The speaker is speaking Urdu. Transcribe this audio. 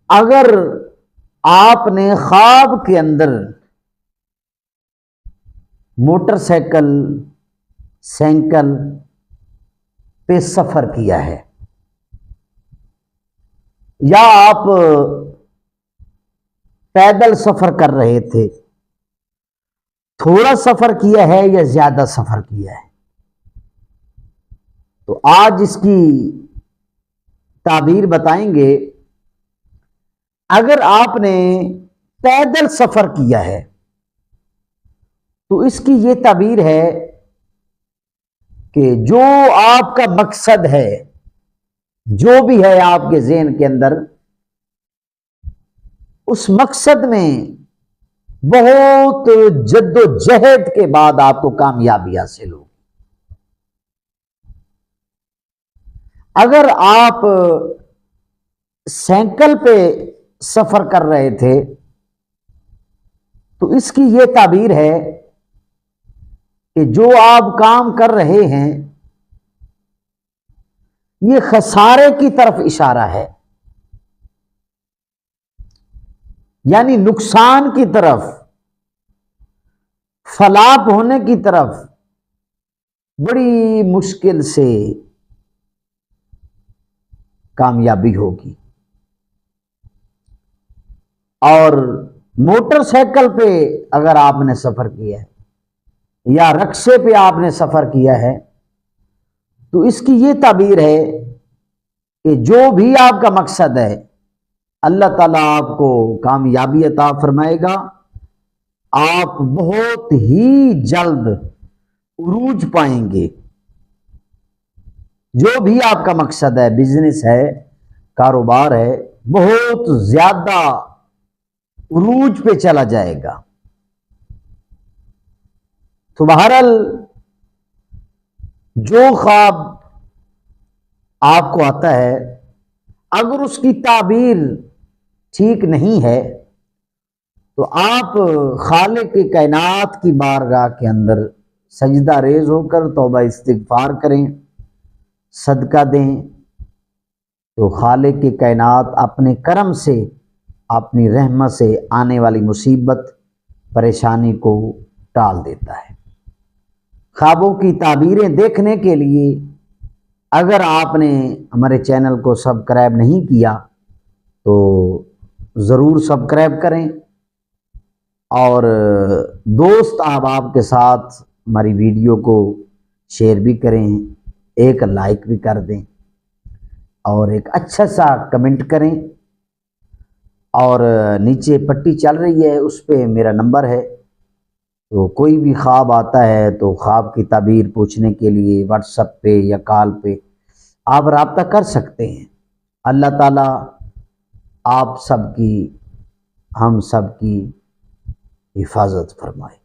اگر آپ نے خواب کے اندر موٹر سائیکل سائیکل پہ سفر کیا ہے، یا آپ پیدل سفر کر رہے تھے، تھوڑا سفر کیا ہے یا زیادہ سفر کیا ہے، تو آج اس کی تعبیر بتائیں گے۔ اگر آپ نے پیدل سفر کیا ہے تو اس کی یہ تعبیر ہے کہ جو آپ کا مقصد ہے، جو بھی ہے آپ کے ذہن کے اندر، اس مقصد میں بہت جد و جہد کے بعد آپ کو کامیابی حاصل ہوگی۔ اگر آپ سائیکل پہ سفر کر رہے تھے تو اس کی یہ تعبیر ہے کہ جو آپ کام کر رہے ہیں یہ خسارے کی طرف اشارہ ہے، یعنی نقصان کی طرف، فلاپ ہونے کی طرف، بڑی مشکل سے کامیابی ہوگی۔ اور موٹر سائیکل پہ اگر آپ نے سفر کیا ہے یا رکشے پہ آپ نے سفر کیا ہے تو اس کی یہ تعبیر ہے کہ جو بھی آپ کا مقصد ہے اللہ تعالیٰ آپ کو کامیابی عطا فرمائے گا، آپ بہت ہی جلد عروج پائیں گے۔ جو بھی آپ کا مقصد ہے، بزنس ہے، کاروبار ہے، بہت زیادہ عروج پہ چلا جائے گا۔ تو بہرحال جو خواب آپ کو آتا ہے، اگر اس کی تعبیر ٹھیک نہیں ہے تو آپ خالق کی کائنات کی بارگاہ کے اندر سجدہ ریز ہو کر توبہ استغفار کریں، صدقہ دیں، تو خالق کی کائنات اپنے کرم سے، اپنی رحمت سے آنے والی مصیبت پریشانی کو ٹال دیتا ہے۔ خوابوں کی تعبیریں دیکھنے کے لیے اگر آپ نے ہمارے چینل کو سبسکرائب نہیں کیا تو ضرور سبسکرائب کریں، اور دوست احباب کے ساتھ ہماری ویڈیو کو شیئر بھی کریں، ایک لائک بھی کر دیں، اور ایک اچھا سا کمنٹ کریں، اور نیچے پٹی چل رہی ہے اس پہ میرا نمبر ہے، تو کوئی بھی خواب آتا ہے تو خواب کی تعبیر پوچھنے کے لیے واٹس ایپ پہ یا کال پہ آپ رابطہ کر سکتے ہیں۔ اللہ تعالیٰ آپ سب کی، ہم سب کی حفاظت فرمائے۔